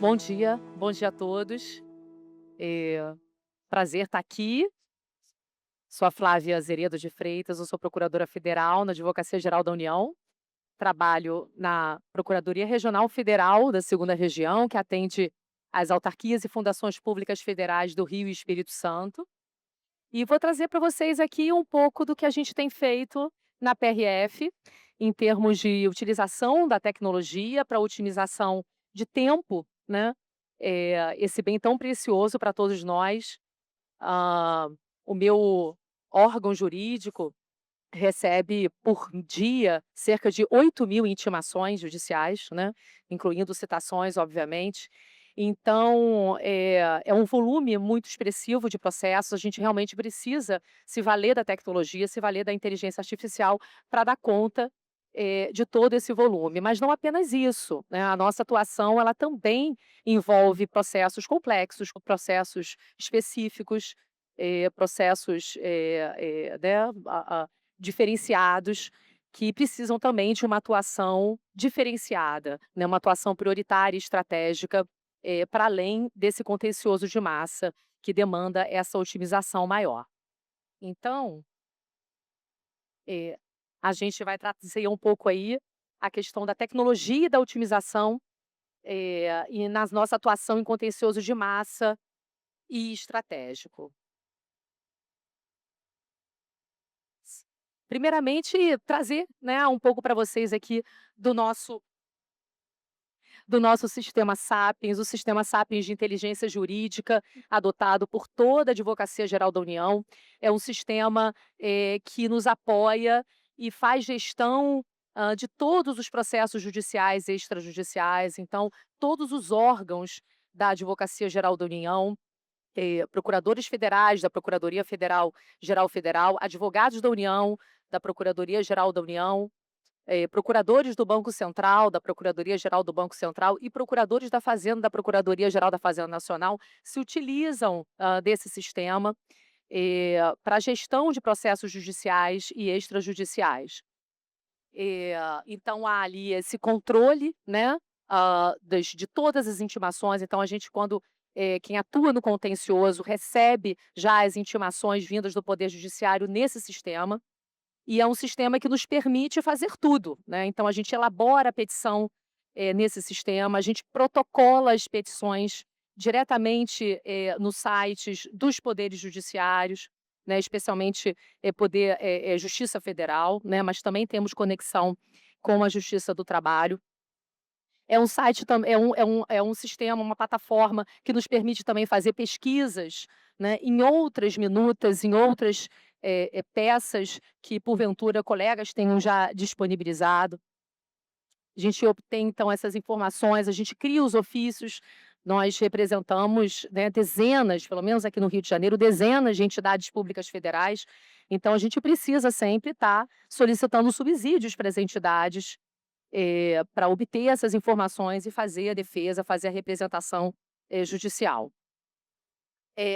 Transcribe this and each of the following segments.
Bom dia a todos. Prazer estar aqui. Sou a Flávia Azeredo de Freitas, eu sou procuradora federal na Advocacia Geral da União. Trabalho na Procuradoria Regional Federal da Segunda Região, que atende as autarquias e fundações públicas federais do Rio e Espírito Santo. E vou trazer para vocês aqui um pouco do que a gente tem feito na PRF, em termos de utilização da tecnologia para otimização de tempo, né? Esse bem tão precioso para todos nós. Ah, o meu órgão jurídico recebe por dia cerca de 8.000 intimações judiciais, né, incluindo citações, obviamente. Então, é um volume muito expressivo de processos, a gente realmente precisa se valer da tecnologia, se valer da inteligência artificial para dar conta, de todo esse volume. Mas não apenas isso, né, a nossa atuação ela também envolve processos complexos, processos específicos, processos, né, diferenciados, que precisam também de uma atuação diferenciada, né, uma atuação prioritária e estratégica, para além desse contencioso de massa, que demanda essa otimização maior. Então, eh, a gente vai trazer um pouco aí a questão da tecnologia e da otimização, e na nossa atuação em contencioso de massa e estratégico. Primeiramente, trazer, né, um pouco para vocês aqui do nosso sistema Sapiens, o sistema Sapiens de inteligência jurídica, adotado por toda a Advocacia Geral da União. É um sistema, que nos apoia e faz gestão, de todos os processos judiciais e extrajudiciais. Então, todos os órgãos da Advocacia Geral da União, procuradores federais da Procuradoria Federal Geral Federal, advogados da União, da Procuradoria Geral da União, procuradores do Banco Central, da Procuradoria-Geral do Banco Central e procuradores da Fazenda, da Procuradoria-Geral da Fazenda Nacional, se utilizam, desse sistema, para a gestão de processos judiciais e extrajudiciais. Então há ali esse controle, né, de todas as intimações. Então a gente quando, quem atua no contencioso recebe já as intimações vindas do Poder Judiciário nesse sistema, e é um sistema que nos permite fazer tudo, né. Então a gente elabora a petição, nesse sistema, a gente protocola as petições diretamente, nos sites dos poderes judiciários, né, especialmente, Justiça Federal, né, mas também temos conexão com a Justiça do Trabalho. É um site tam é um sistema, uma plataforma que nos permite também fazer pesquisas, né, em outras minutas, em outras, peças que porventura colegas tenham já disponibilizado. A gente obtém então essas informações, a gente cria os ofícios, nós representamos, né, dezenas, pelo menos aqui no Rio de Janeiro, dezenas de entidades públicas federais, então a gente precisa sempre estar solicitando subsídios para as entidades, para obter essas informações e fazer a defesa, fazer a representação, judicial.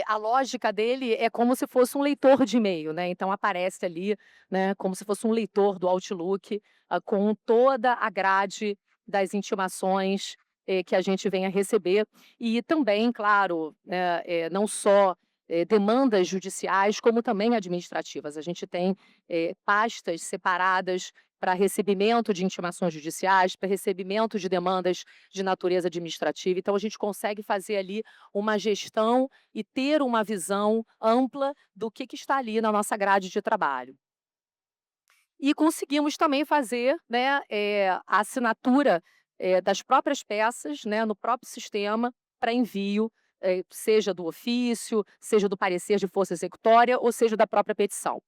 A lógica dele é como se fosse um leitor de e-mail, né, então aparece ali, né, como se fosse um leitor do Outlook, com toda a grade das intimações, que a gente vem a receber. E também, claro, né, não só, demandas judiciais, como também administrativas. A gente tem, pastas separadas para recebimento de intimações judiciais, para recebimento de demandas de natureza administrativa. Então a gente consegue fazer ali uma gestão e ter uma visão ampla do que está ali na nossa grade de trabalho. E conseguimos também fazer, né, a assinatura, das próprias peças, né, no próprio sistema para envio, seja do ofício, seja do parecer de força executória ou seja da própria petição.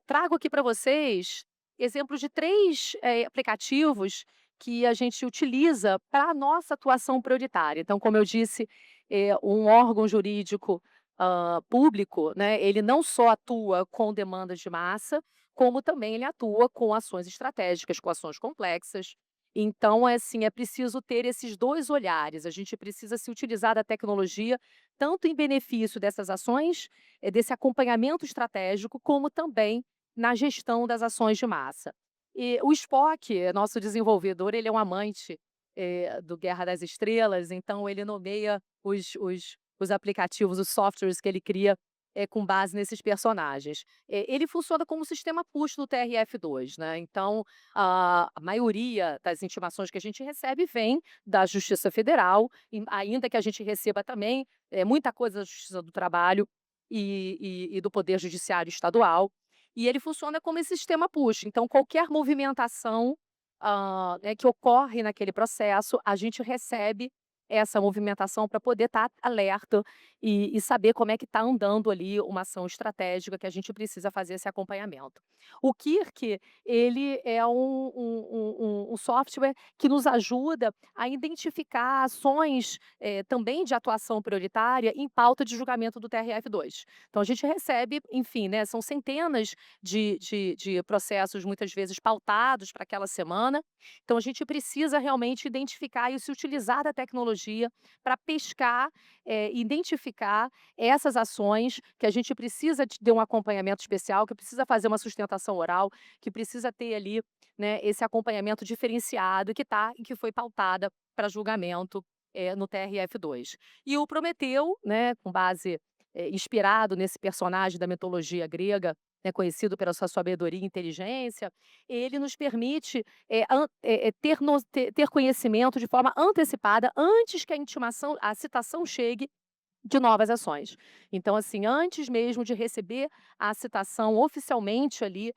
Trago aqui para vocês exemplos de 3 aplicativos que a gente utiliza para a nossa atuação prioritária. Então, como eu disse, um órgão jurídico, público, né, ele não só atua com demandas de massa, como também ele atua com ações estratégicas, com ações complexas. Então, assim, é preciso ter esses 2 olhares, a gente precisa se utilizar da tecnologia, tanto em benefício dessas ações, desse acompanhamento estratégico, como também na gestão das ações de massa. E o Spock, nosso desenvolvedor, ele é um amante, do Guerra das Estrelas, então ele nomeia os aplicativos, os softwares que ele cria, com base nesses personagens. Ele funciona como sistema push do TRF2, né, então a maioria das intimações que a gente recebe vem da Justiça Federal, e ainda que a gente receba também, muita coisa da Justiça do Trabalho e do Poder Judiciário Estadual, e ele funciona como esse sistema push. Então qualquer movimentação, né, que ocorre naquele processo, a gente recebe essa movimentação para poder estar alerta e saber como é que está andando ali uma ação estratégica que a gente precisa fazer esse acompanhamento. O Kirk, ele é um software que nos ajuda a identificar ações, também de atuação prioritária em pauta de julgamento do TRF2. Então a gente recebe, enfim, né, são centenas de processos, muitas vezes pautados para aquela semana, então a gente precisa realmente identificar e se utilizar da tecnologia para pescar, identificar essas ações que a gente precisa de um acompanhamento especial, que precisa fazer uma sustentação oral, que precisa ter ali, né, esse acompanhamento diferenciado e que foi pautada para julgamento, no TRF2. E o Prometeu, né, com base, inspirado nesse personagem da mitologia grega, né, conhecido pela sua sabedoria e inteligência, ele nos permite, ter conhecimento de forma antecipada, antes que a citação chegue, de novas ações. Então, assim, antes mesmo de receber a citação oficialmente ali,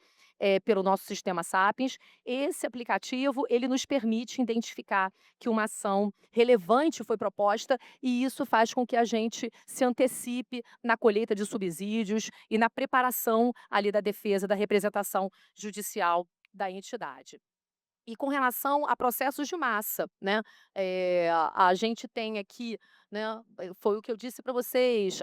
pelo nosso sistema Sapiens, esse aplicativo, ele nos permite identificar que uma ação relevante foi proposta, e isso faz com que a gente se antecipe na colheita de subsídios e na preparação ali da defesa, da representação judicial da entidade. E com relação a processos de massa, né, a gente tem aqui, né, foi o que eu disse para vocês,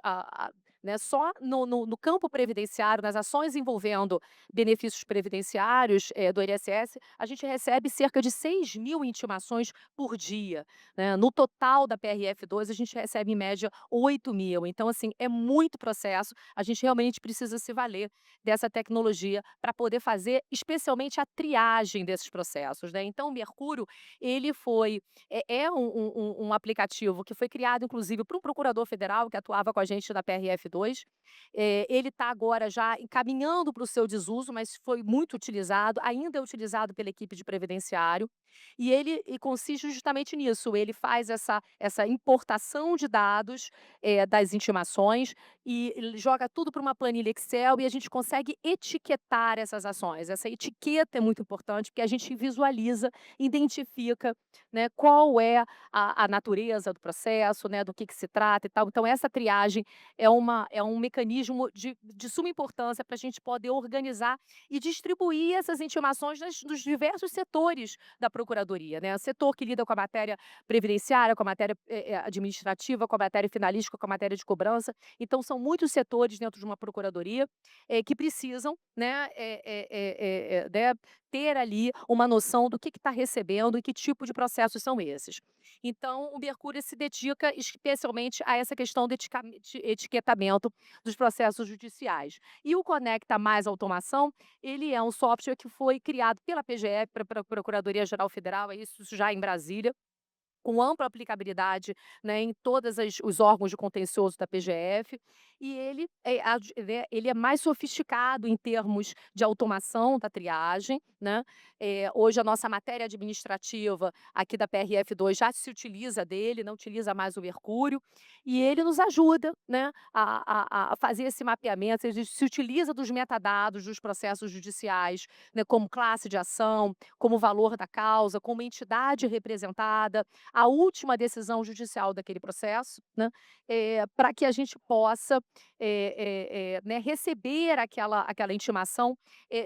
né, só no campo previdenciário, nas ações envolvendo benefícios previdenciários, do INSS, a gente recebe cerca de 6.000 intimações por dia, né. No total da PRF2, a gente recebe em média 8.000. Então, assim, é muito processo, a gente realmente precisa se valer dessa tecnologia para poder fazer especialmente a triagem desses processos, né. Então o Mercúrio, ele foi um aplicativo que foi criado inclusive para um procurador federal que atuava com a gente na PRF2, ele está agora já encaminhando para o seu desuso, mas foi muito utilizado, ainda é utilizado pela equipe de previdenciário, e consiste justamente nisso, ele faz essa importação de dados, das intimações, e ele joga tudo para uma planilha Excel e a gente consegue etiquetar essas ações. Essa etiqueta é muito importante, porque a gente visualiza, identifica, né, qual é a natureza do processo, né, do que se trata e tal. Então essa triagem é um mecanismo de suma importância para a gente poder organizar e distribuir essas intimações nos diversos setores da procuradoria, né. Setor que lida com a matéria previdenciária, com a matéria, administrativa, com a matéria finalística, com a matéria de cobrança. Então são muitos setores dentro de uma procuradoria, que precisam, né, ter ali uma noção do que está recebendo e que tipo de processos são esses. Então o Mercúrio se dedica especialmente a essa questão do de etiquetamento dos processos judiciais. E o Conecta Mais Automação, ele é um software que foi criado pela PGF, pra Procuradoria Geral Federal, é isso já em Brasília, com ampla aplicabilidade, né, em todas os órgãos de contencioso da PGF, e ele é mais sofisticado em termos de automação da triagem, né. Hoje a nossa matéria administrativa aqui da PRF2 já se utiliza dele, não utiliza mais o Mercúrio, e ele nos ajuda, né, a fazer esse mapeamento, ele se utiliza dos metadados dos processos judiciais, né, como classe de ação, como valor da causa, como entidade representada, a última decisão judicial daquele processo, né, para que a gente possa, né, receber aquela intimação,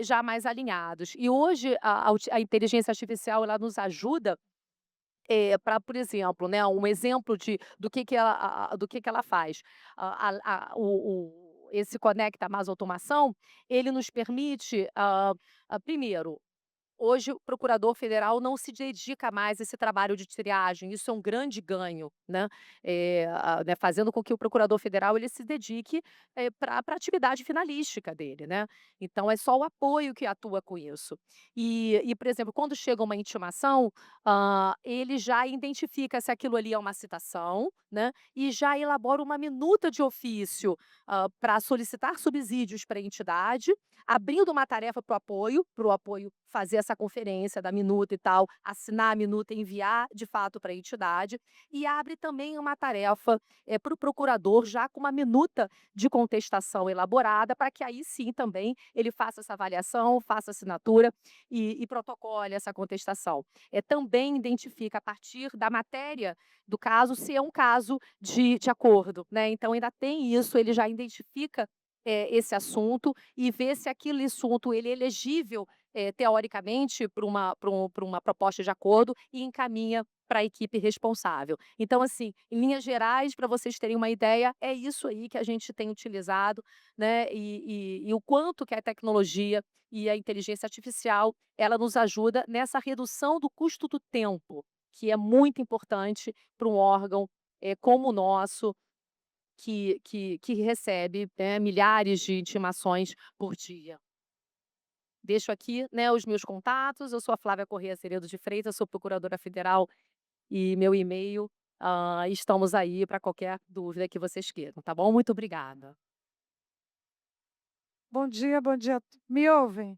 já mais alinhados. E hoje a inteligência artificial, ela nos ajuda, para, por exemplo, né, um exemplo do que ela faz. Esse Conecta Mais Automação, ele nos permite, primeiro, hoje o procurador federal não se dedica mais a esse trabalho de triagem, isso é um grande ganho, né, né, fazendo com que o procurador federal ele se dedique, pra atividade finalística dele, né. Então é só o apoio que atua com isso. Por exemplo, quando chega uma intimação, ele já identifica se aquilo ali é uma citação, né, e já elabora uma minuta de ofício, para solicitar subsídios para a entidade, abrindo uma tarefa para o apoio fazer essa conferência da minuta e tal, assinar a minuta e enviar de fato para a entidade, e abre também uma tarefa, para o procurador já com uma minuta de contestação elaborada, para que aí sim também ele faça essa avaliação, faça assinatura e protocole essa contestação. Também identifica a partir da matéria do caso, se é um caso de acordo, né, então ainda tem isso, ele já identifica, esse assunto e vê se aquele assunto ele é elegível, teoricamente, para uma proposta de acordo e encaminha para a equipe responsável. Então, assim, em linhas gerais, para vocês terem uma ideia, é isso aí que a gente tem utilizado, né, e o quanto que a tecnologia e a inteligência artificial, ela nos ajuda nessa redução do custo do tempo, que é muito importante para um órgão, como o nosso, que recebe, né, milhares de intimações por dia. Deixo aqui, né, os meus contatos, eu sou a Flávia Corrêa Ceredo de Freitas, sou procuradora federal e meu e-mail, estamos aí para qualquer dúvida que vocês queiram, tá bom? Muito obrigada. Bom dia, bom dia. Me ouvem?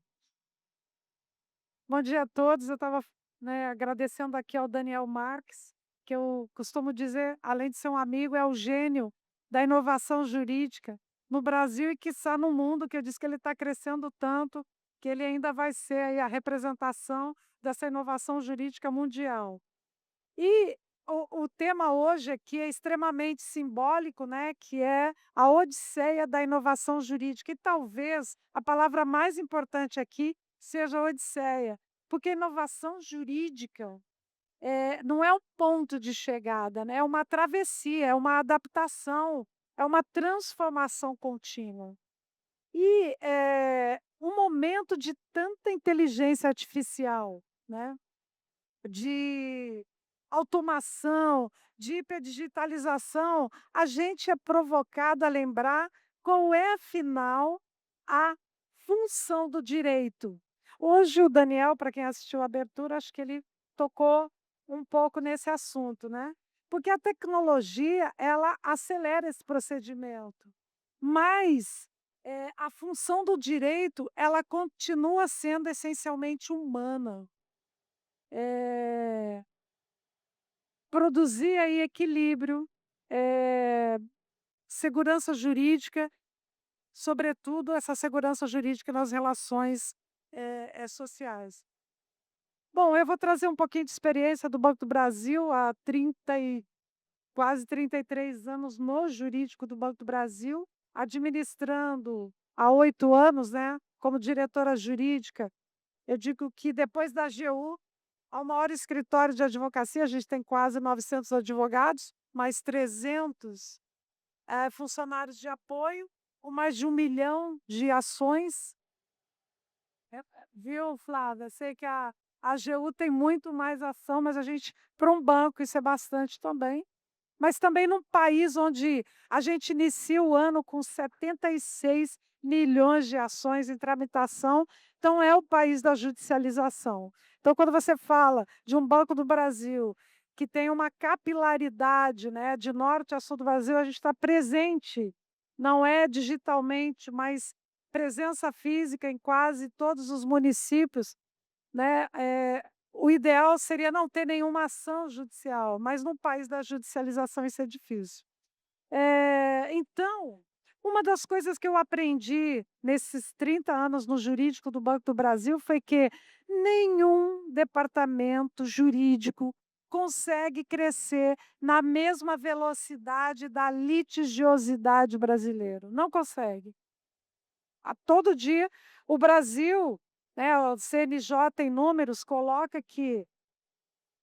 Bom dia a todos. Eu estava, agradecendo aqui ao Daniel Marques, que eu costumo dizer, além de ser um amigo, é o gênio da inovação jurídica no Brasil e quiçá no mundo, que eu disse que ele está crescendo tanto que ele ainda vai ser aí a representação dessa inovação jurídica mundial. E o tema hoje aqui é extremamente simbólico, né, que é a odisseia da inovação jurídica. E talvez a palavra mais importante aqui seja odisseia, porque inovação jurídica, não é um ponto de chegada, né, é uma travessia, é uma adaptação, é uma transformação contínua. E, um momento de tanta inteligência artificial, né, de automação, de hiperdigitalização, a gente é provocado a lembrar qual é, afinal, a função do direito. Hoje o Daniel, para quem assistiu a abertura, acho que ele tocou um pouco nesse assunto, né. Porque a tecnologia, ela acelera esse procedimento, mas, a função do direito, ela continua sendo essencialmente humana. Eh Produzir aí equilíbrio, eh, segurança jurídica, sobretudo essa segurança jurídica nas relações, sociais. Bom, eu vou trazer um pouquinho de experiência do Banco do Brasil, há 30 e quase 33 anos no jurídico do Banco do Brasil, administrando há 8 anos, né, como diretora jurídica. Eu digo que depois da AGU, ao maior escritório de advocacia, a gente tem quase 900 advogados, mais 300, funcionários de apoio, com mais de 1 milhão de ações. Viu, Flávia? Sei que a AGU tem muito mais ação, mas a gente, para um banco, isso é bastante também. Mas também num país onde a gente inicia o ano com 76 milhões de ações em tramitação, então é o país da judicialização. Então, quando você fala de um Banco do Brasil que tem uma capilaridade, né, de norte a sul do Brasil, a gente está presente, não é digitalmente, mas presença física em quase todos os municípios, né, o ideal seria não ter nenhuma ação judicial, mas no país da judicialização isso é difícil. Então, uma das coisas que eu aprendi nesses 30 anos no jurídico do Banco do Brasil foi que nenhum departamento jurídico consegue crescer na mesma velocidade da litigiosidade brasileira, não consegue. A todo dia, o Brasil, né, o CNJ em números coloca que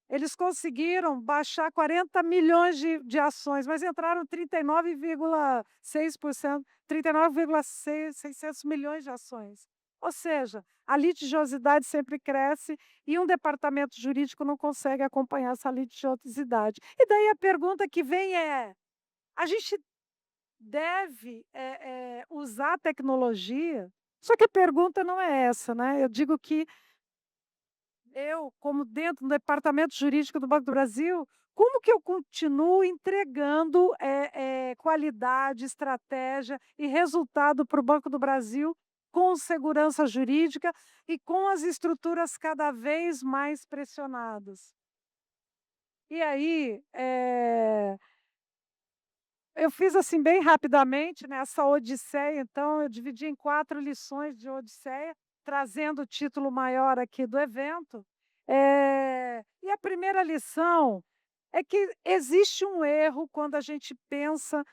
eles conseguiram baixar 40 milhões de ações, mas entraram 39,6%, 39,600 milhões de ações. Ou seja, a litigiosidade sempre cresce e um departamento jurídico não consegue acompanhar essa litigiosidade. E daí a pergunta que vem é: a gente deve, usar a tecnologia? Só que a pergunta não é essa, né, eu digo que eu, como dentro do departamento jurídico do Banco do Brasil, como que eu continuo entregando, qualidade, estratégia e resultado para o Banco do Brasil com segurança jurídica e com as estruturas cada vez mais pressionadas? E aí, eu fiz, assim, bem rapidamente, né, essa odisseia, então eu dividi em 4 lições de odisseia, trazendo o título maior aqui do evento. E a primeira lição é que existe um erro quando a gente pensa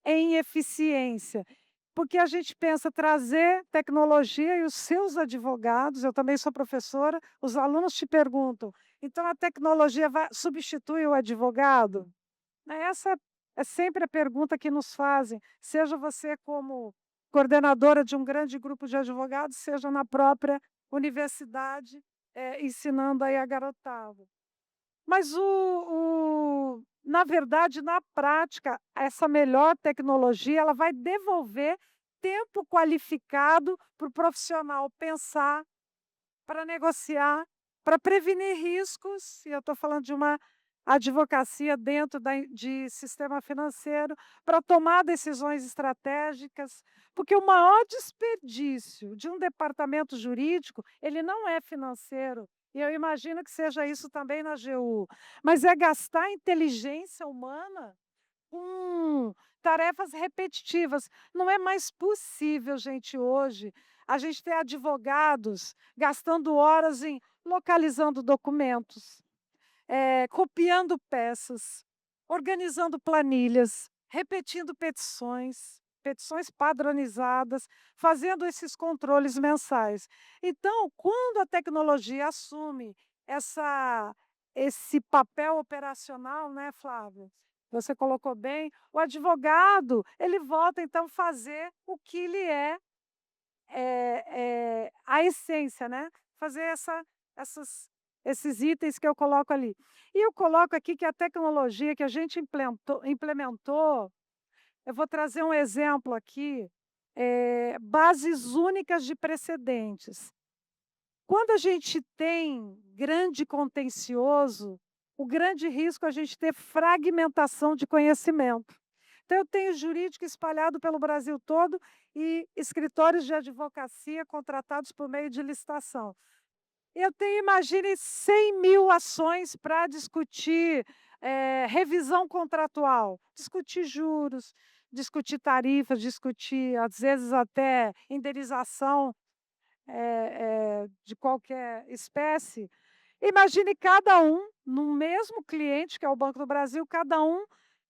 em eficiência, porque a gente pensa trazer tecnologia e os seus advogados, eu também sou professora, os alunos te perguntam: "Então a tecnologia vai substitui o advogado?" Essa é sempre a pergunta que nos fazem, seja você como coordenadora de um grande grupo de advogados, seja na própria universidade, ensinando aí a garotada. Mas na verdade, na prática, essa melhor tecnologia, ela vai devolver tempo qualificado para o profissional pensar, para negociar, para prevenir riscos, e eu estou falando de uma advocacia dentro de sistema financeiro, para tomar decisões estratégicas, porque o maior desperdício de um departamento jurídico, ele não é financeiro, e eu imagino que seja isso também na AGU, mas é gastar inteligência humana com tarefas repetitivas. Não é mais possível, gente, hoje, a gente ter advogados gastando horas em localizando documentos, copiando peças, organizando planilhas, repetindo petições, petições padronizadas, fazendo esses controles mensais. Então, quando a tecnologia assume essa esse papel operacional, né, Flávio, você colocou bem, o advogado, ele volta então fazer o que lhe a essência, né, fazer esses itens que eu coloco ali. E eu coloco aqui que a tecnologia que a gente implementou, eu vou trazer um exemplo aqui, bases únicas de precedentes. Quando a gente tem grande contencioso, o grande risco é a gente ter fragmentação de conhecimento. Então, eu tenho jurídico espalhado pelo Brasil todo e escritórios de advocacia contratados por meio de licitação. Eu tenho, imagine, 100.000 ações para discutir, revisão contratual, discutir juros, discutir tarifas, discutir, às vezes, até indenização, de qualquer espécie. Imagine cada um, no mesmo cliente, que é o Banco do Brasil, cada um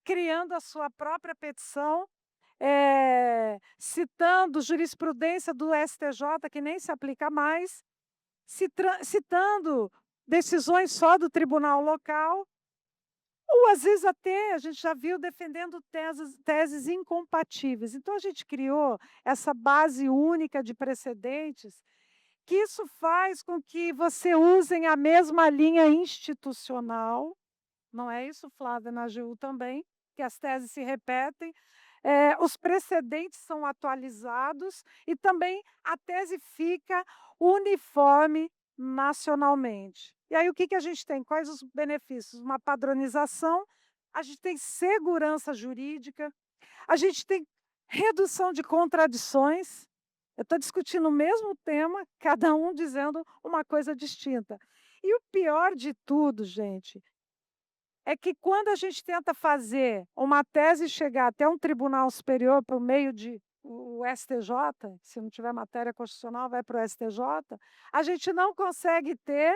criando a sua própria petição, citando jurisprudência do STJ, que nem se aplica mais, citando decisões só do tribunal local, ou às vezes até a gente já viu defendendo teses incompatíveis. Então a gente criou essa base única de precedentes, que isso faz com que você usem a mesma linha institucional, não é isso, Flávia, na AGU também, que as teses se repetem, os precedentes são atualizados e também a tese fica uniforme nacionalmente. E aí o que que a gente tem? Quais os benefícios? Uma padronização, a gente tem segurança jurídica, a gente tem redução de contradições. Eu estou discutindo o mesmo tema, cada um dizendo uma coisa distinta. E o pior de tudo, gente, é que quando a gente tenta fazer uma tese chegar até um tribunal superior por meio de o STJ, se não tiver matéria constitucional, vai para o STJ, a gente não consegue ter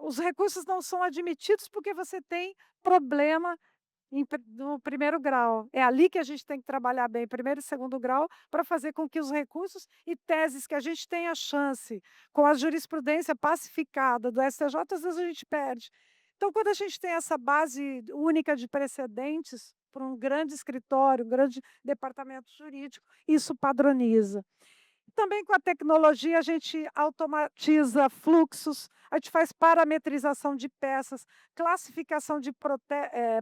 os recursos não são admitidos porque você tem problema no primeiro grau. É ali que a gente tem que trabalhar bem, primeiro e segundo grau, para fazer com que os recursos e teses que a gente tenha chance, com a jurisprudência pacificada do STJ, às vezes a gente perde. Então, quando a gente tem essa base única de precedentes para um grande escritório, um grande departamento jurídico, isso padroniza. Também com a tecnologia a gente automatiza fluxos, a gente faz parametrização de peças, classificação de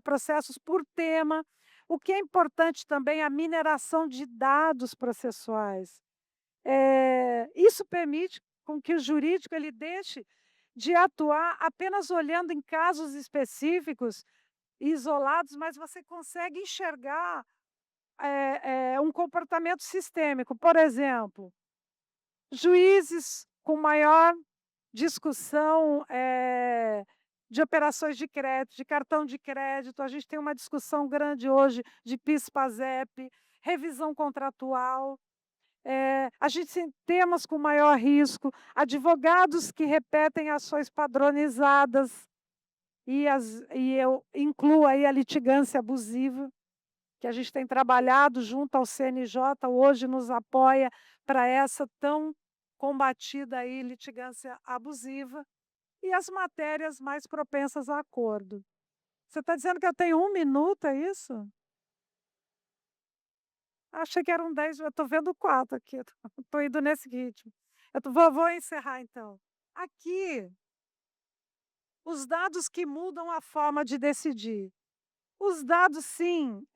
processos por tema. O que é importante também é a mineração de dados processuais. Isso permite com que o jurídico ele deixe de atuar apenas olhando em casos específicos, isolados, mas você consegue enxergar, um comportamento sistêmico. Por exemplo, juízes com maior discussão, de operações de crédito, de cartão de crédito, a gente tem uma discussão grande hoje de PIS/PASEP, revisão contratual. A gente tem temas com maior risco, advogados que repetem ações padronizadas, e eu incluo aí a litigância abusiva, que a gente tem trabalhado junto ao CNJ, hoje nos apoia para essa tão combatida aí litigância abusiva, e as matérias mais propensas a acordo. Você está dizendo que eu tenho 1 minuto, é isso? Achei que eram 10, eu estou vendo 4 aqui, estou indo nesse ritmo. Vou encerrar então. Aqui, os dados que mudam a forma de decidir. Os dados sim,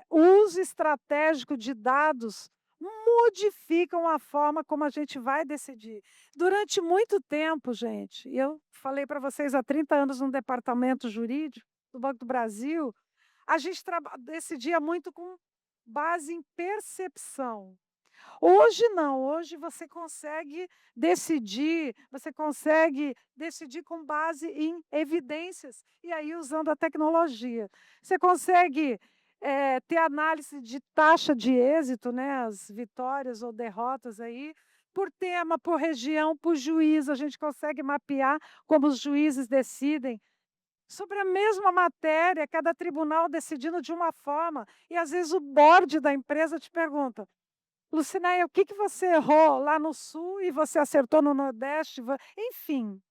o uso estratégico de dados modificam a forma como a gente vai decidir. Durante muito tempo, gente, e eu falei para vocês há 30 anos no departamento jurídico do Banco do Brasil, a gente decidia muito com base em percepção. Hoje não, hoje você consegue decidir com base em evidências, e aí usando a tecnologia. Você consegue, ter análise de taxa de êxito, né, as vitórias ou derrotas aí, por tema, por região, por juiz, a gente consegue mapear como os juízes decidem sobre a mesma matéria, cada tribunal decidindo de uma forma, e às vezes o board da empresa te pergunta: Lucinéia, o que que você errou lá no sul e você acertou no nordeste? Enfim,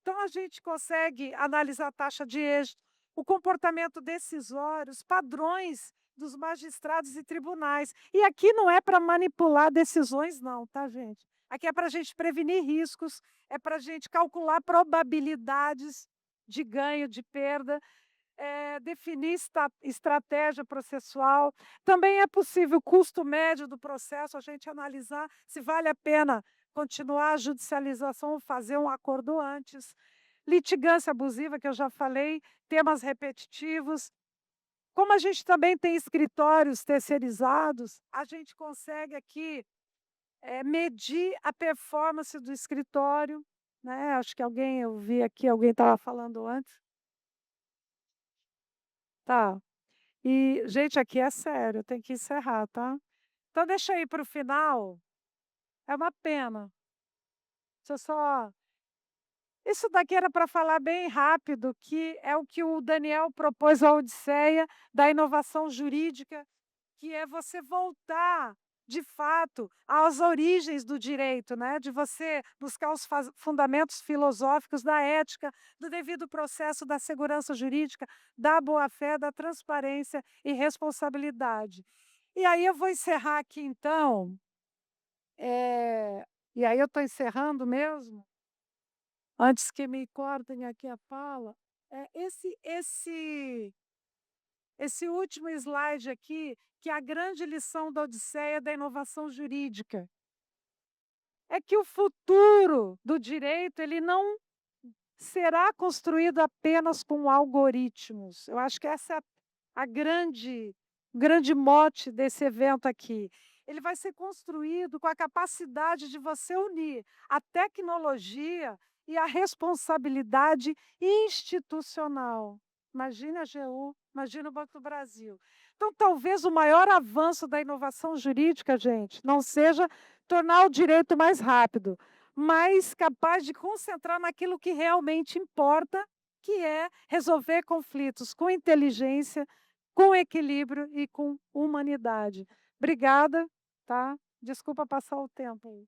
então a gente consegue analisar a taxa de êxito, o comportamento decisório, os padrões dos magistrados e tribunais. E aqui não é para manipular decisões não, tá, gente? Aqui é para a gente prevenir riscos, é para a gente calcular probabilidades de ganho, de perda, definir estratégia processual. Também é possível o custo médio do processo, a gente analisar se vale a pena continuar a judicialização ou fazer um acordo antes. Litigância abusiva, que eu já falei, temas repetitivos. Como a gente também tem escritórios terceirizados, a gente consegue aqui, medir a performance do escritório, né, acho que eu vi aqui, alguém estava falando antes. Tá. E, gente, aqui é sério, tem que encerrar, tá? Então deixa aí para o final, é uma pena. Deixa eu só Isso daqui era para falar bem rápido, que é o que o Daniel propôs à Odisseia da inovação jurídica, que é você voltar, de fato, às origens do direito, né, de você buscar os fundamentos filosóficos da ética, do devido processo, da segurança jurídica, da boa-fé, da transparência e responsabilidade. E aí eu vou encerrar aqui então, e aí eu estou encerrando mesmo, antes que me cortem aqui a fala, esse último slide aqui, que é a grande lição da Odisseia da inovação jurídica, é que o futuro do direito ele não será construído apenas com algoritmos. Eu acho que essa é a grande mote desse evento aqui. Ele vai ser construído com a capacidade de você unir a tecnologia e a responsabilidade institucional. Imagina a AGU, imagina o Banco do Brasil. Então, talvez o maior avanço da inovação jurídica, gente, não seja tornar o direito mais rápido, mas capaz de concentrar naquilo que realmente importa, que é resolver conflitos com inteligência, com equilíbrio e com humanidade. Obrigada, tá? Desculpa passar o tempo aí.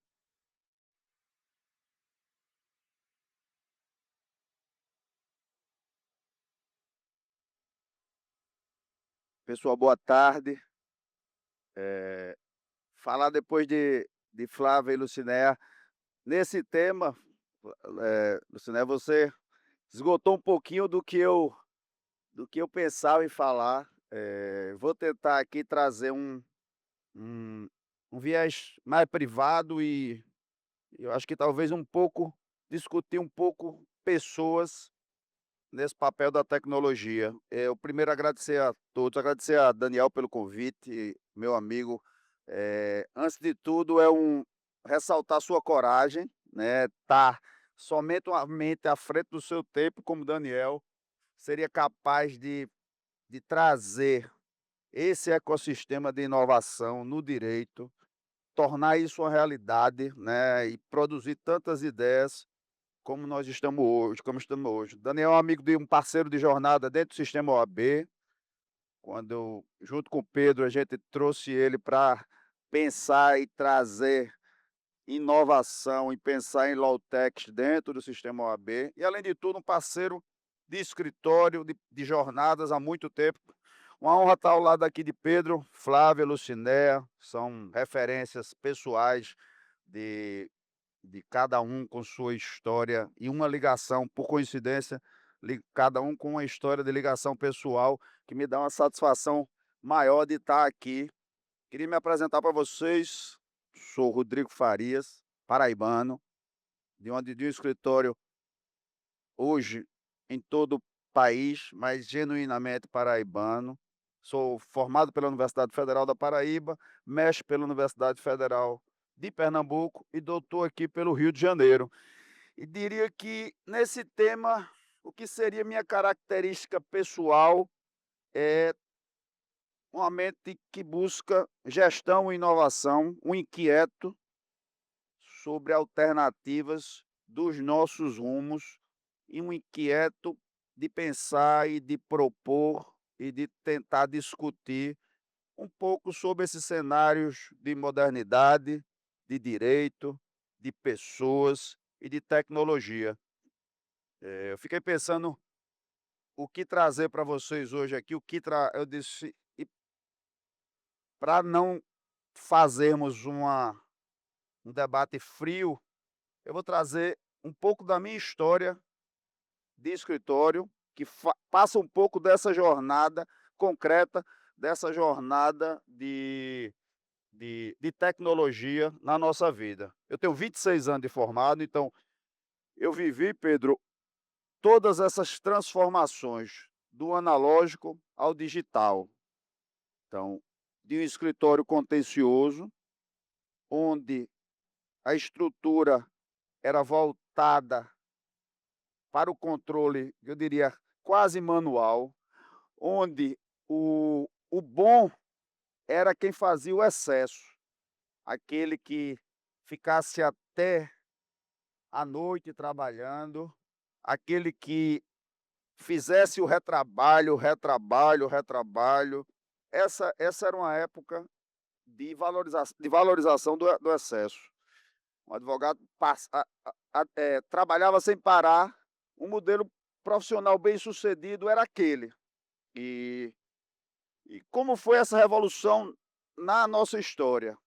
Pessoal, boa tarde. Falar depois de Flávia e Lucinéia. Nesse tema, Lucinéia, você esgotou um pouquinho do que eu pensava em falar. Vou tentar aqui trazer um um viés mais privado e eu acho que talvez um pouco discutir um pouco pessoas nesse papel da tecnologia. Eu primeiro agradecer a todos, agradecer a Daniel pelo convite, meu amigo. Antes de tudo ressaltar sua coragem, né, tá somente uma mente à frente do seu tempo, como Daniel, seria capaz de trazer esse ecossistema de inovação no direito, tornar isso uma realidade, né, e produzir tantas ideias como estamos hoje. Daniel é um amigo de um parceiro de jornada dentro do sistema OAB, quando junto com o Pedro a gente trouxe ele para pensar e trazer inovação e pensar em low-tech dentro do sistema OAB e, além de tudo, um parceiro de escritório, de jornadas há muito tempo. Uma honra estar ao lado aqui de Pedro, Flávia, Lucinéia, são referências pessoais de de cada um com sua história e uma ligação, por coincidência, cada um com uma história de ligação pessoal que me dá uma satisfação maior de estar aqui. Queria me apresentar para vocês, sou Rodrigo Farias, paraibano, de um escritório hoje em todo o país, mas genuinamente paraibano. Sou formado pela Universidade Federal da Paraíba, mestre pela Universidade Federal de Pernambuco e doutor aqui pelo Rio de Janeiro. E diria que nesse tema, o que seria minha característica pessoal é uma mente que busca gestão e inovação, um inquieto sobre alternativas dos nossos rumos e um inquieto de pensar e de propor e de tentar discutir um pouco sobre esses cenários de modernidade, de direito, de pessoas e de tecnologia. Eu fiquei pensando o que trazer para vocês hoje aqui, eu disse, e para não fazermos um debate frio, eu vou trazer um pouco da minha história de escritório, que passa um pouco dessa jornada concreta, dessa jornada de tecnologia na nossa vida. Eu tenho 26 anos de formado, então eu vivi, Pedro, todas essas transformações do analógico ao digital. Então, de um escritório contencioso, onde a estrutura era voltada para o controle, eu diria, quase manual, onde o bom era quem fazia o excesso, aquele que ficasse até a noite trabalhando, aquele que fizesse o retrabalho, retrabalho, retrabalho. Essa era uma época de valorização do excesso. O advogado trabalhava sem parar, um modelo profissional bem-sucedido era aquele. E e como foi essa revolução na nossa história?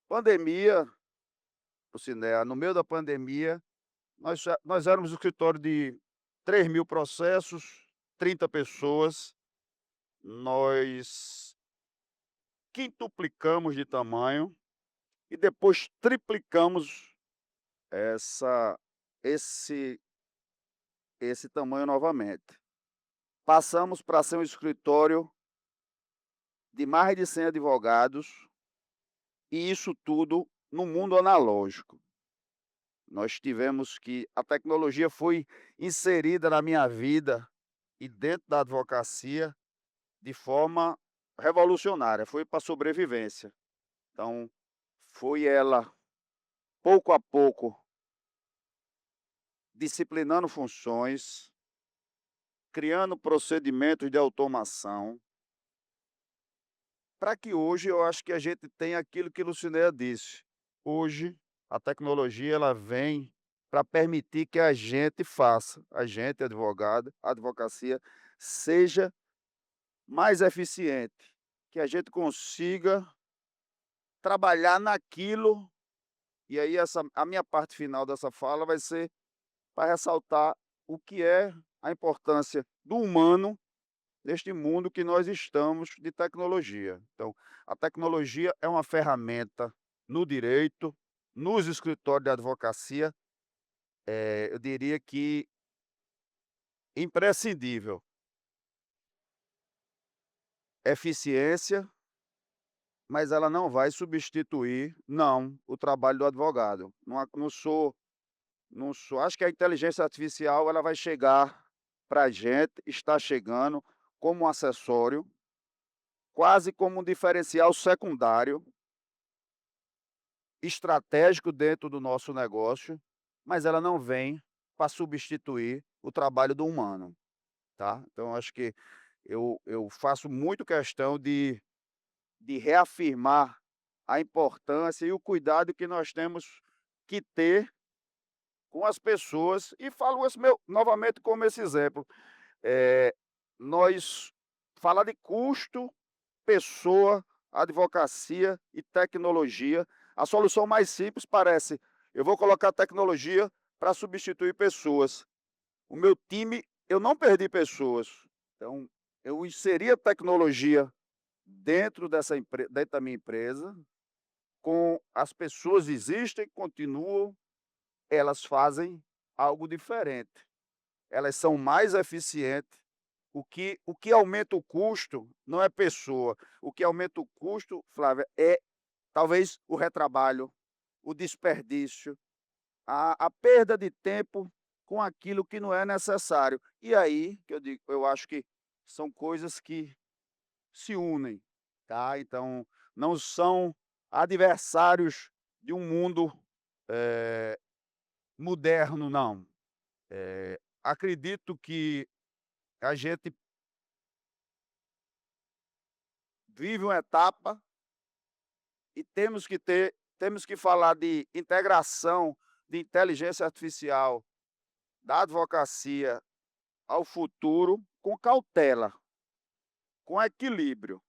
Pandemia, Cineia, no meio da pandemia, nós éramos um escritório de 3.000 processos, 30 pessoas, nós quintuplicamos de tamanho e depois triplicamos essa esse esse tamanho novamente. Passamos para ser um escritório de mais de 100 advogados, e isso tudo no mundo analógico. Nós tivemos que a tecnologia foi inserida na minha vida e dentro da advocacia de forma revolucionária, foi para sobrevivência. Então, foi ela, pouco a pouco, disciplinando funções, criando procedimentos de automação, para que hoje eu acho que a gente tem aquilo que Lucinéia disse. Hoje, a tecnologia ela vem para permitir que a gente faça, a gente, advogado, a advocacia, seja mais eficiente, que a gente consiga trabalhar naquilo, e aí a minha parte final dessa fala vai ser para ressaltar o que é a importância do humano neste mundo que nós estamos de tecnologia. Então, a tecnologia é uma ferramenta no direito, nos escritórios de advocacia, eu diria que imprescindível. Eficiência, mas ela não vai substituir, não, o trabalho do advogado. Não sou, acho que a inteligência artificial ela vai chegar para a gente, está chegando como um acessório, quase como um diferencial secundário, estratégico dentro do nosso negócio, mas ela não vem para substituir o trabalho do humano, tá? Então acho que eu faço muito questão de reafirmar a importância e o cuidado que nós temos que ter com as pessoas, e falo esse meu novamente como esse exemplo, eh, nós falar de custo, pessoa, advocacia e tecnologia, a solução mais simples parece: eu vou colocar tecnologia para substituir pessoas. O meu time, eu não perdi pessoas, então eu inseri a tecnologia dentro da minha empresa, com as pessoas existem, continuam, elas fazem algo diferente. Elas são mais eficientes. O que aumenta o custo não é pessoa. O que aumenta o custo, Flávia, é talvez o retrabalho, o desperdício, a perda de tempo com aquilo que não é necessário. E aí que eu digo, eu acho que são coisas que se unem, tá? Então, não são adversários de um mundo eh, moderno, não. Acredito que a gente vive uma etapa e temos que falar de integração de inteligência artificial da advocacia ao futuro com cautela, com equilíbrio.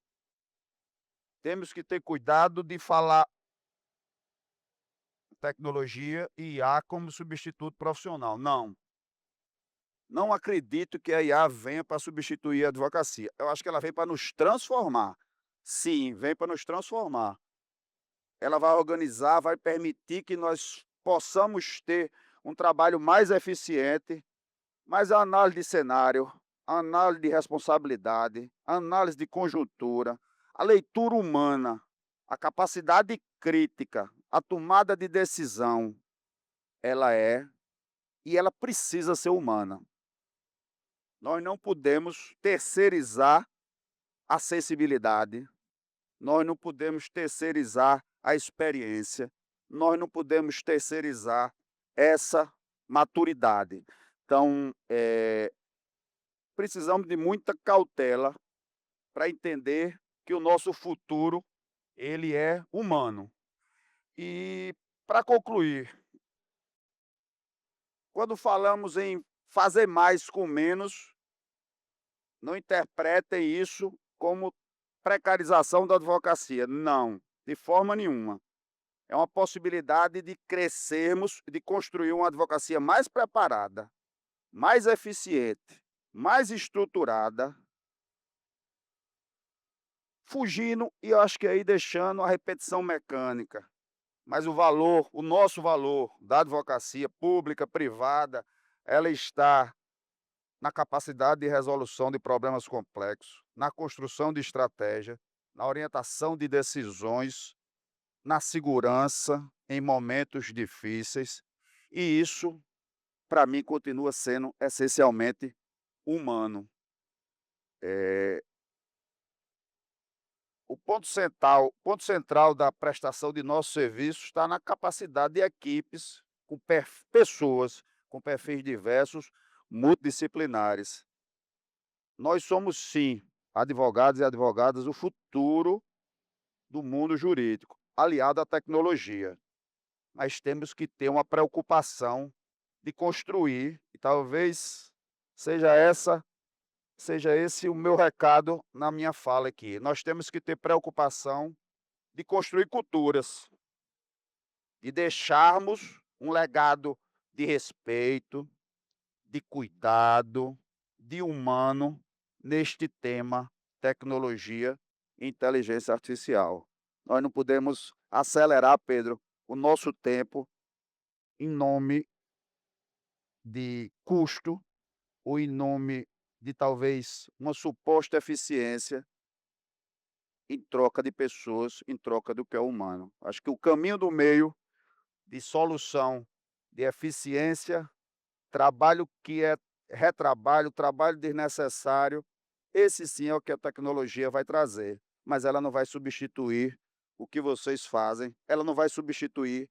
Temos que ter cuidado de falar tecnologia e IA como substituto profissional. Não, não acredito que a IA venha para substituir a advocacia. Eu acho que ela vem para nos transformar. Sim, vem para nos transformar. Ela vai organizar, vai permitir que nós possamos ter um trabalho mais eficiente, mas a análise de cenário, a análise de responsabilidade, a análise de conjuntura, a leitura humana, a capacidade crítica, a tomada de decisão, ela é e ela precisa ser humana. Nós não podemos terceirizar a sensibilidade, nós não podemos terceirizar a experiência, nós não podemos terceirizar essa maturidade. Então, precisamos de muita cautela para entender que o nosso futuro ele é humano. E para concluir, quando falamos em fazer mais com menos, não interpretem isso como precarização da advocacia. Não, de forma nenhuma. É uma possibilidade de crescermos, de construir uma advocacia mais preparada, mais eficiente, mais estruturada, fugindo e eu acho que aí deixando a repetição mecânica. Mas o valor, o nosso valor da advocacia pública, privada, ela está na capacidade de resolução de problemas complexos, na construção de estratégia, na orientação de decisões, na segurança em momentos difíceis, e isso, para mim, continua sendo essencialmente humano. Eh, o ponto central da prestação de nossos serviços está na capacidade de equipes com pessoas com perfis diversos, multidisciplinares. Nós somos sim, advogados e advogadas, o futuro do mundo jurídico, aliado à tecnologia. Mas temos que ter uma preocupação de construir, e talvez seja esse o meu recado na minha fala aqui. Nós temos que ter preocupação de construir culturas, de deixarmos um legado de respeito, de cuidado, de humano neste tema tecnologia e inteligência artificial. Nós não podemos acelerar, Pedro, o nosso tempo em nome de custo ou em nome de talvez uma suposta eficiência em troca de pessoas, em troca do que é humano. Acho que o caminho do meio de solução, de eficiência, trabalho que é retrabalho, trabalho desnecessário, esse sim é o que a tecnologia vai trazer, mas ela não vai substituir o que vocês fazem, ela não vai substituir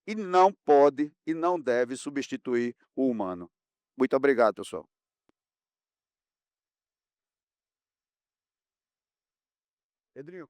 e não pode e não deve substituir o humano. Muito obrigado, pessoal. Pedrinho.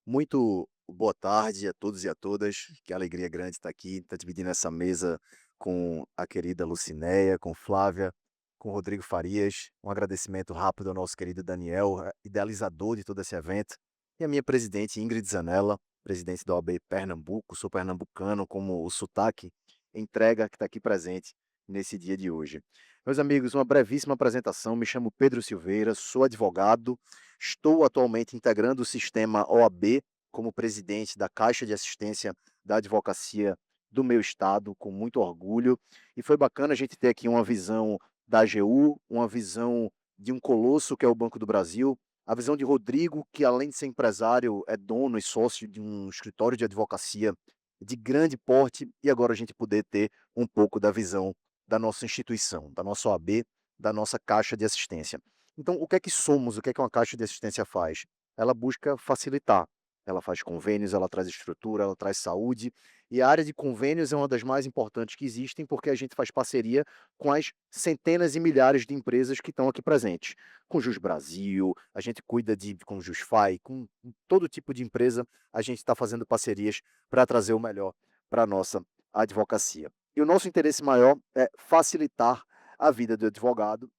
Muito boa tarde a todos e a todas. Que alegria grande estar aqui, estar dividindo essa mesa com a querida Lucinéia, com Flávia, com Rodrigo Farias. Um agradecimento rápido ao nosso querido Daniel, idealizador de todo esse evento, e a minha presidente Ingrid Zanella, presidente da OAB Pernambuco. Sou pernambucano, como o sotaque entrega, que está aqui presente nesse dia de hoje. Meus amigos, uma brevíssima apresentação. Me chamo Pedro Silveira, sou advogado. Estou atualmente integrando o sistema OAB como presidente da Caixa de Assistência da Advocacia do meu estado, com muito orgulho. E foi bacana a gente ter aqui uma visão da AGU, uma visão de um colosso que é o Banco do Brasil, a visão de Rodrigo, que além de ser empresário, é dono e sócio de um escritório de advocacia de grande porte, e agora a gente poder ter um pouco da visão da nossa instituição, da nossa OAB, da nossa Caixa de Assistência. Então, o que é que somos? O que é que uma caixa de assistência faz? Ela busca facilitar. Ela faz convênios, ela traz estrutura, ela traz saúde. E a área de convênios é uma das mais importantes que existem, porque a gente faz parceria com as centenas e milhares de empresas que estão aqui presentes. Com Jus Brasil, a gente cuida com Jusfai, com todo tipo de empresa, a gente está fazendo parcerias para trazer o melhor para a nossa advocacia. E o nosso interesse maior é facilitar a vida do advogado.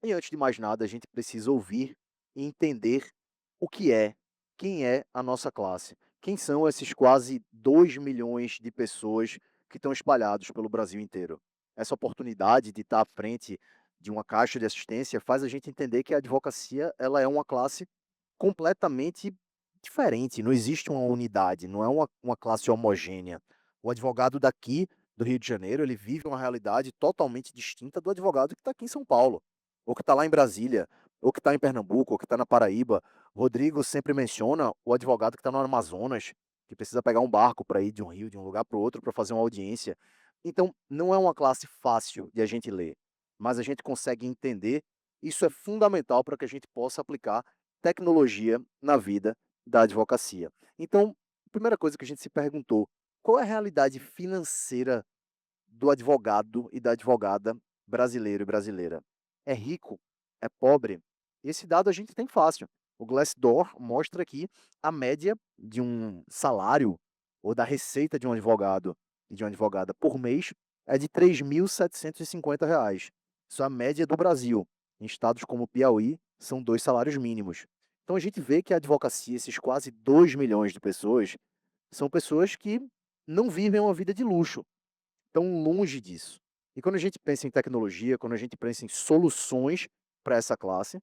E antes de mais nada, a gente precisa ouvir e entender o que é, quem é a nossa classe. Quem são esses quase 2 milhões de pessoas que estão espalhados pelo Brasil inteiro. Essa oportunidade de estar à frente de uma caixa de assistência faz a gente entender que a advocacia ela é uma classe completamente diferente. Não existe uma unidade, não é uma classe homogênea. O advogado daqui do Rio de Janeiro, ele vive uma realidade totalmente distinta do advogado que está aqui em São Paulo, ou que está lá em Brasília, ou que está em Pernambuco, ou que está na Paraíba. Rodrigo sempre menciona o advogado que está no Amazonas, que precisa pegar um barco para ir de um rio, de um lugar para o outro, para fazer uma audiência. Então, não é uma classe fácil de a gente ler, mas a gente consegue entender. Isso é fundamental para que a gente possa aplicar tecnologia na vida da advocacia. Então, a primeira coisa que a gente se perguntou, qual é a realidade financeira do advogado e da advogada brasileiro e brasileira? É rico? É pobre? Esse dado a gente tem fácil. O Glassdoor mostra aqui a média de um salário ou da receita de um advogado e de uma advogada por mês é de R$ 3.750. Isso é a média do Brasil. Em estados como Piauí, são 2 salários mínimos. Então a gente vê que a advocacia, esses quase 2 milhões de pessoas, são pessoas que não vivem uma vida de luxo, estão longe disso. E quando a gente pensa em tecnologia, quando a gente pensa em soluções para essa classe,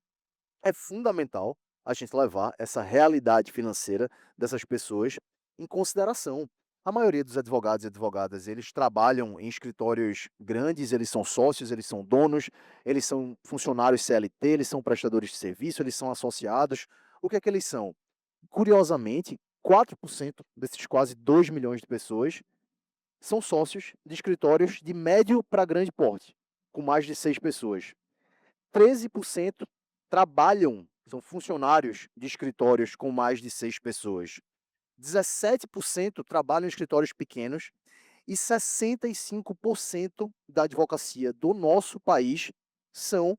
é fundamental a gente levar essa realidade financeira dessas pessoas em consideração. A maioria dos advogados e advogadas, eles trabalham em escritórios grandes, eles são sócios, eles são donos, eles são funcionários CLT, eles são prestadores de serviço, eles são associados. O que é que eles são? Curiosamente, 4% desses quase 2 milhões de pessoas são sócios de escritórios de médio para grande porte, com mais de 6 pessoas. 13% trabalham, são funcionários de escritórios com mais de 6 pessoas. 17% trabalham em escritórios pequenos e 65% da advocacia do nosso país são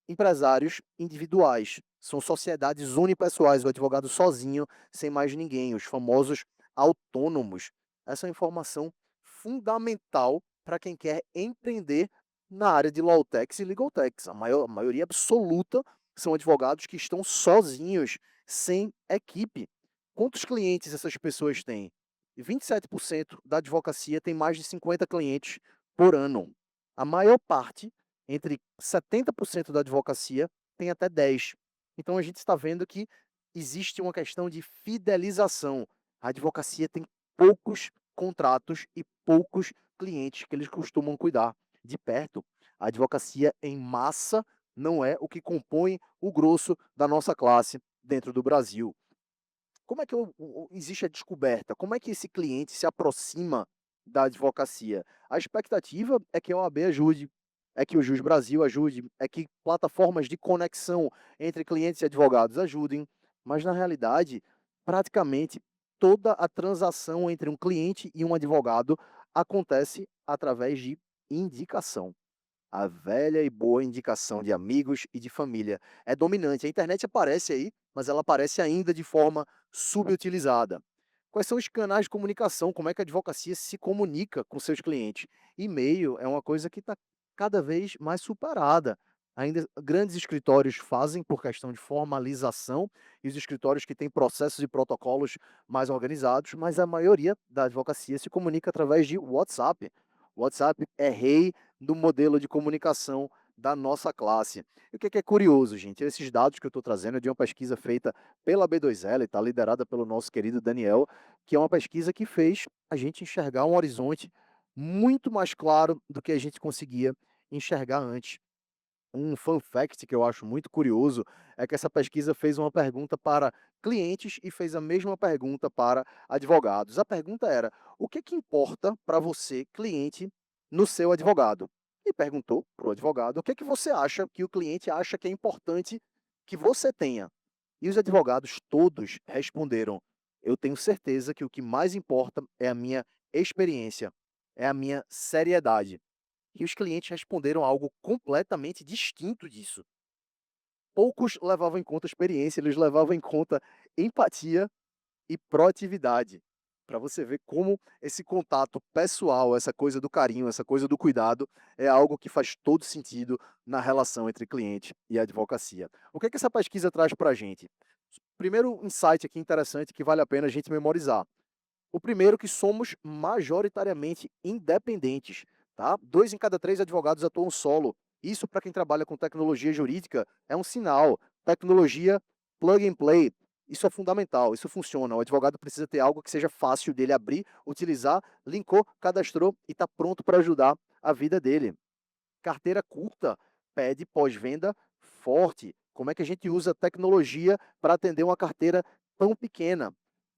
empresários individuais. São sociedades unipessoais, o advogado sozinho, sem mais ninguém, os famosos autônomos. Essa é uma informação fundamental para quem quer empreender na área de Lawtechs e Legaltechs. A maioria absoluta são advogados que estão sozinhos, sem equipe. Quantos clientes essas pessoas têm? 27% da advocacia tem mais de 50 clientes por ano. A maior parte, entre 70% da advocacia, tem até 10. Então a gente está vendo que existe uma questão de fidelização. A advocacia tem poucos contratos e poucos clientes que eles costumam cuidar de perto. A advocacia em massa não é o que compõe o grosso da nossa classe dentro do Brasil. Como é que existe a descoberta? Como é que esse cliente se aproxima da advocacia? A expectativa é que a OAB ajude, é que o Jus Brasil ajude, é que plataformas de conexão entre clientes e advogados ajudem, mas na realidade, praticamente toda a transação entre um cliente e um advogado acontece através de indicação. A velha e boa indicação de amigos e de família é dominante. A internet aparece aí, mas ela aparece ainda de forma subutilizada. Quais são os canais de comunicação? Como é que a advocacia se comunica com seus clientes? E-mail é uma coisa que está cada vez mais superada. Ainda grandes escritórios fazem por questão de formalização e os escritórios que têm processos e protocolos mais organizados, mas a maioria da advocacia se comunica através de WhatsApp. O WhatsApp é rei do modelo de comunicação da nossa classe. E o que é curioso, gente? Esses dados que eu estou trazendo é de uma pesquisa feita pela B2L, está liderada pelo nosso querido Daniel, que é uma pesquisa que fez a gente enxergar um horizonte muito mais claro do que a gente conseguia enxergar antes. Um fun fact que eu acho muito curioso é que essa pesquisa fez uma pergunta para clientes e fez a mesma pergunta para advogados. A pergunta era: o que importa para você, cliente, no seu advogado? E perguntou para o advogado: o que você acha que o cliente acha que é importante que você tenha? E os advogados todos responderam: eu tenho certeza que o que mais importa é a minha experiência, é a minha seriedade. E os clientes responderam algo completamente distinto disso. Poucos levavam em conta a experiência, eles levavam em conta empatia e proatividade. Para você ver como esse contato pessoal, essa coisa do carinho, essa coisa do cuidado, é algo que faz todo sentido na relação entre cliente e advocacia. O que é que essa pesquisa traz para a gente? Primeiro insight aqui interessante que vale a pena a gente memorizar. O primeiro que somos majoritariamente independentes, tá? 2 em cada 3 advogados atuam solo. Isso para quem trabalha com tecnologia jurídica é um sinal. Tecnologia plug and play. Isso é fundamental, isso funciona. O advogado precisa ter algo que seja fácil dele abrir, utilizar, linkou, cadastrou e está pronto para ajudar a vida dele. Carteira curta pede pós-venda forte. Como é que a gente usa tecnologia para atender uma carteira tão pequena?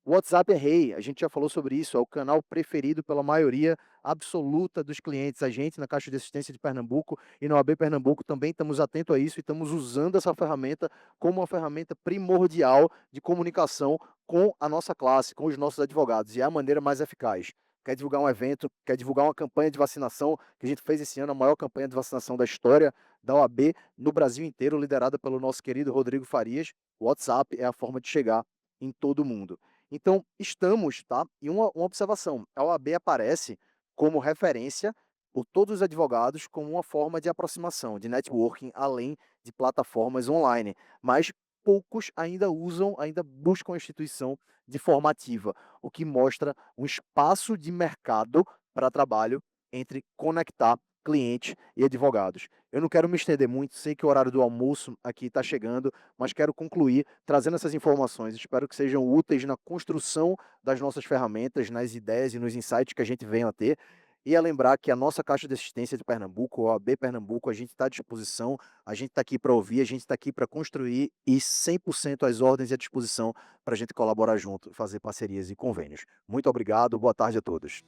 O WhatsApp é rei, a gente já falou sobre isso, é o canal preferido pela maioria absoluta dos clientes. A gente, na Caixa de Assistência de Pernambuco e na OAB Pernambuco, também estamos atentos a isso e estamos usando essa ferramenta como uma ferramenta primordial de comunicação com a nossa classe, com os nossos advogados, e é a maneira mais eficaz. Quer divulgar um evento, quer divulgar uma campanha de vacinação, que a gente fez esse ano, a maior campanha de vacinação da história da OAB no Brasil inteiro, liderada pelo nosso querido Rodrigo Farias. O WhatsApp é a forma de chegar em todo mundo. Então, estamos, tá? E uma observação: a OAB aparece como referência por todos os advogados como uma forma de aproximação, de networking, além de plataformas online. Mas poucos ainda usam, ainda buscam a instituição de forma ativa, o que mostra um espaço de mercado para trabalho entre conectar clientes e advogados. Eu não quero me estender muito, sei que o horário do almoço aqui está chegando, mas quero concluir trazendo essas informações. Espero que sejam úteis na construção das nossas ferramentas, nas ideias e nos insights que a gente venha a ter. E a lembrar que a nossa Caixa de Assistência de Pernambuco, a OAB Pernambuco, a gente está à disposição, a gente está aqui para ouvir, a gente está aqui para construir e 100% às ordens e à disposição para a gente colaborar junto, fazer parcerias e convênios. Muito obrigado, boa tarde a todos.